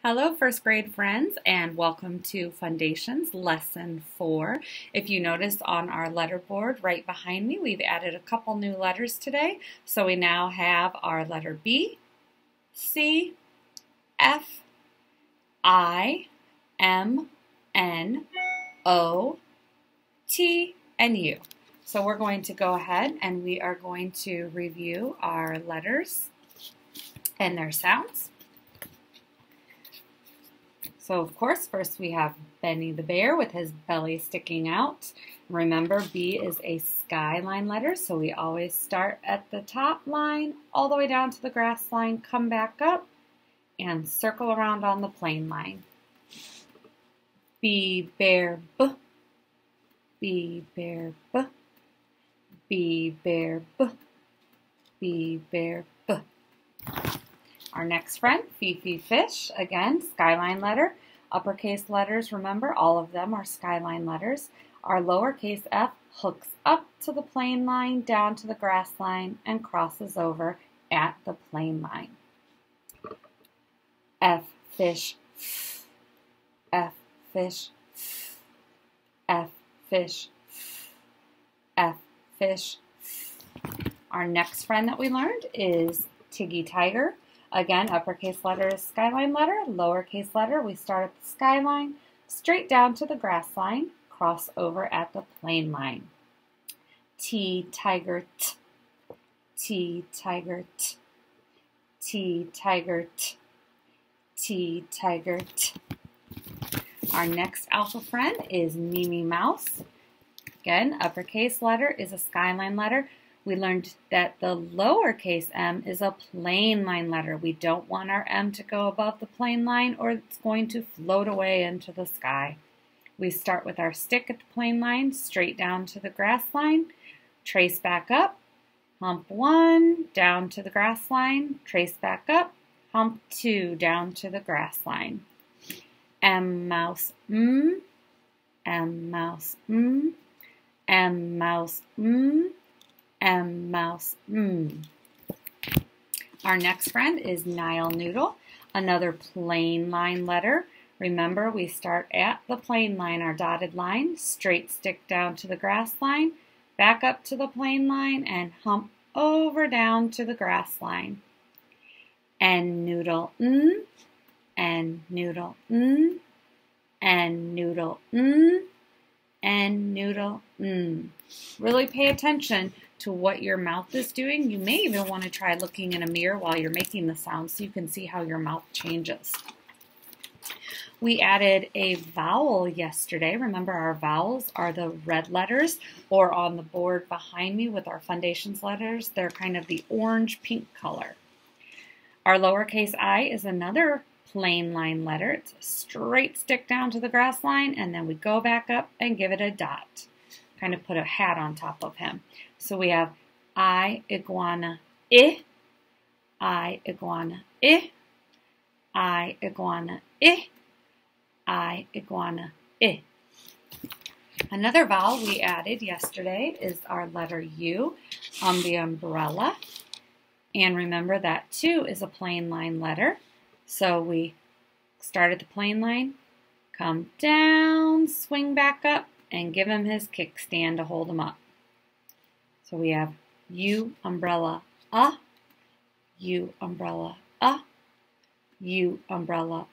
Hello, first grade friends, and welcome to Foundations Lesson 4. If you notice on our letter board right behind me, we've added a couple new letters today. So we now have our letter B, C, F, I, M, N, O, T, and U. So we're going to go ahead and we are going to review our letters and their sounds. So, of course, first we have Benny the bear with his belly sticking out. Remember, B is a skyline letter, so we always start at the top line, all the way down to the grass line, come back up, and circle around on the plane line. B, bear, B. B, bear, B. B, bear, B. B, bear, B. Our next friend, Fifi Fish, again, skyline letter. Uppercase letters, remember, all of them are skyline letters. Our lowercase f hooks up to the plane line, down to the grass line, and crosses over at the plane line. F, fish, f. F, fish, f. F, fish, f. F, fish, f. Our next friend that we learned is Tiggy Tiger. Again, uppercase letter is skyline letter, lowercase letter, we start at the skyline, straight down to the grass line, cross over at the plane line. T, tiger, t. T, tiger, t. T, tiger, t. T, tiger, t. Our next alpha friend is Mimi Mouse. Again, uppercase letter is a skyline letter. We learned that the lowercase m is a plane line letter. We don't want our m to go above the plane line or it's going to float away into the sky. We start with our stick at the plane line, straight down to the grass line, trace back up, hump 1, down to the grass line, trace back up, hump 2, down to the grass line. M mouse, M mouse, M mouse, M mouse, Our next friend is Nile Noodle, another plane line letter. Remember, we start at the plane line, our dotted line, straight stick down to the grass line, back up to the plane line, and hump over down to the grass line. N noodle, N noodle, N noodle, N noodle, Really pay attention to what your mouth is doing. You may even want to try looking in a mirror while you're making the sound so you can see how your mouth changes. We added a vowel yesterday. Remember, our vowels are the red letters, or on the board behind me with our Foundations letters, they're kind of the orange-pink color. Our lowercase I is another plain line letter. It's a straight stick down to the grass line, and then we go back up and give it a dot. Kind of put a hat on top of him. So we have I, iguana, I, I, iguana, I, I, iguana, I, iguana, Another vowel we added yesterday is our letter U on the umbrella. And remember that too is a plain line letter. So we start at the plain line, come down, swing back up, and give him his kickstand to hold him up. So we have U, umbrella, U, umbrella, U, umbrella,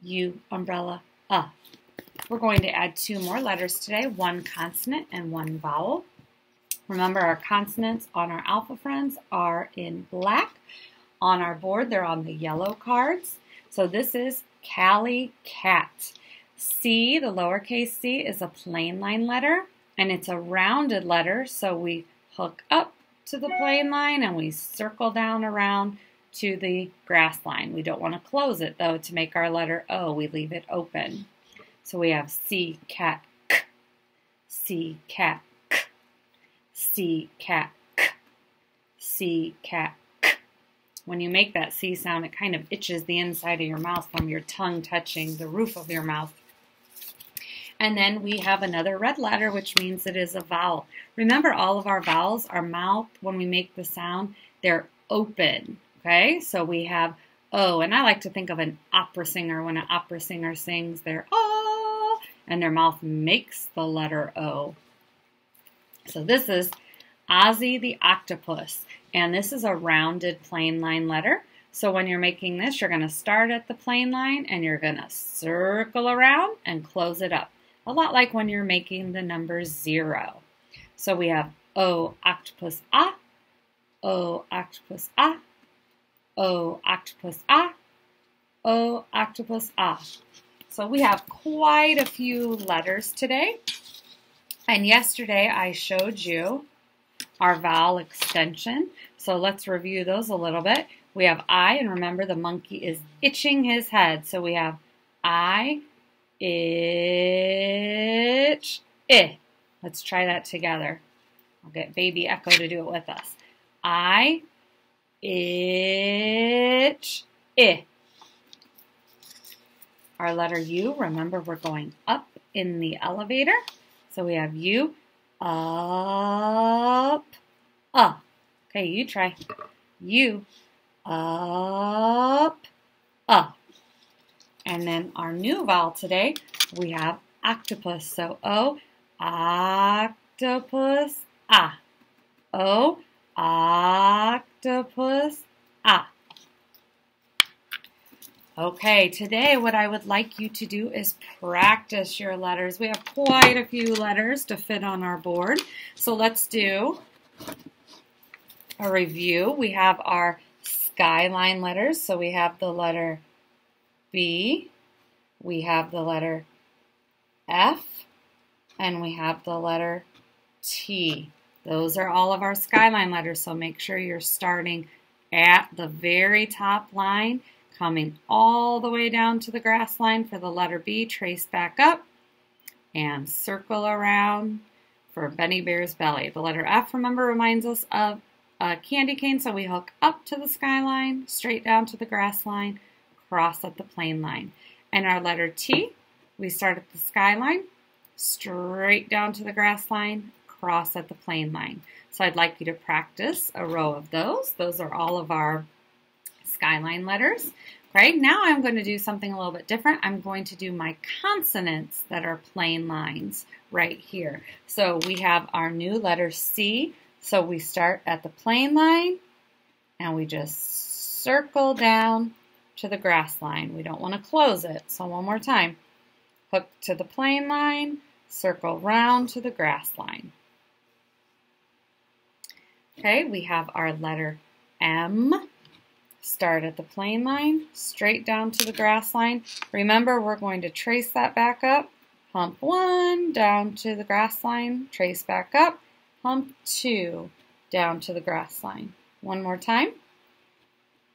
U, umbrella, We're going to add 2 more letters today, 1 consonant and 1 vowel. Remember, our consonants on our alpha friends are in black. On our board, they're on the yellow cards. So this is Callie, cat. C, the lowercase c, is a plain line letter, and it's a rounded letter, so we hook up to the plane line and we circle down around to the grass line. We don't want to close it, though, to make our letter O. We leave it open. So we have C, cat, k, C, cat, k, C, cat, k, C, cat, k. When you make that C sound, it kind of itches the inside of your mouth from your tongue touching the roof of your mouth. And then we have another red letter, which means it is a vowel. Remember, all of our vowels, our mouth, when we make the sound, they're open, okay? So we have O. And I like to think of an opera singer. When an opera singer sings their O, and their mouth makes the letter O. So this is Ozzy the octopus. And this is a rounded plain line letter. So when you're making this, you're going to start at the plain line and you're going to circle around and close it up. A lot like when you're making the number 0. So we have O octopus ah, O octopus ah, O octopus ah, O octopus ah. So we have quite a few letters today. And yesterday I showed you our vowel extension. So let's review those a little bit. We have I, and remember the monkey is itching his head. So we have I, itch, I. Let's try that together. I'll get baby Echo to do it with us. I, itch, I. Our letter U, remember we're going up in the elevator. So we have U, up, Okay, you try. U, up, And then our new vowel today, we have octopus. So O, octopus, ah. O, octopus, ah. Okay, today what I would like you to do is practice your letters. We have quite a few letters to fit on our board. So let's do a review. We have our skyline letters. So we have the letter B, we have the letter F, and we have the letter T. Those are all of our skyline letters, so make sure you're starting at the very top line, coming all the way down to the grass line for the letter B, trace back up, and circle around for Benny Bear's belly. The letter F, remember, reminds us of a candy cane, so we hook up to the skyline, straight down to the grass line, cross at the plain line. And our letter T, we start at the skyline, straight down to the grass line, cross at the plain line. So I'd like you to practice a row of those. Those are all of our skyline letters. Great. Now I'm going to do something a little bit different. I'm going to do my consonants that are plain lines right here. So we have our new letter C. So we start at the plain line and we just circle down to the grass line. We don't want to close it. So one more time. Hook to the plain line, circle round to the grass line. Okay, we have our letter M. Start at the plain line, straight down to the grass line. Remember, we're going to trace that back up. Hump 1, down to the grass line, trace back up. Hump 2, down to the grass line. One more time.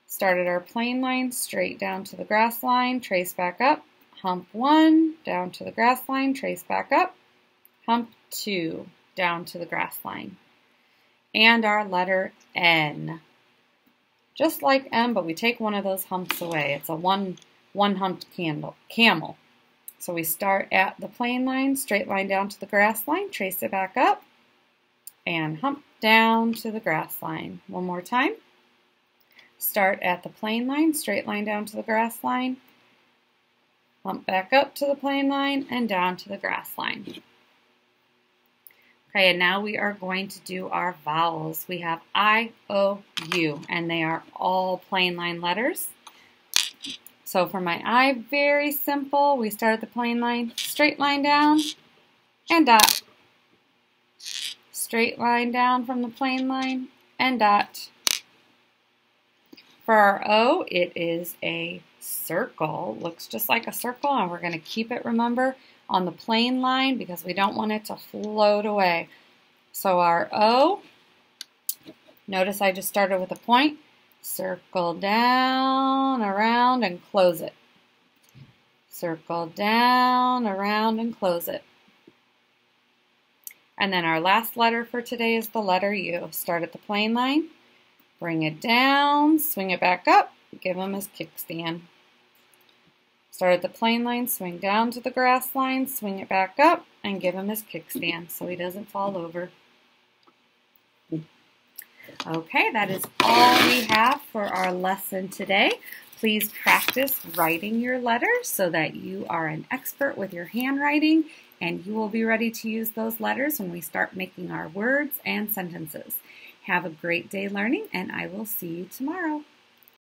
Start at our plain line, straight down to the grass line, trace back up. Hump 1, down to the grass line, trace back up. Hump 2, down to the grass line. And our letter N. Just like M, but we take one of those humps away. It's a one-humped camel. So we start at the plain line, straight line down to the grass line, trace it back up, and hump down to the grass line. One more time. Start at the plain line, straight line down to the grass line, hump back up to the plain line, and down to the grass line. Okay, and now we are going to do our vowels. We have I, O, U, and they are all plain line letters. So for my I, very simple. We start at the plain line, straight line down, and dot. Straight line down from the plain line, and dot. For our O, it is a circle. Looks just like a circle, and we're going to keep it, remember, on the plain line because we don't want it to float away. So our O, notice I just started with a point, circle down, around, and close it. Circle down, around, and close it. And then our last letter for today is the letter U. Start at the plain line, bring it down, swing it back up, give him his kickstand. Start at the plain line, swing down to the grass line, swing it back up, and give him his kickstand so he doesn't fall over. Okay, that is all we have for our lesson today. Please practice writing your letters so that you are an expert with your handwriting, and you will be ready to use those letters when we start making our words and sentences. Have a great day learning, and I will see you tomorrow.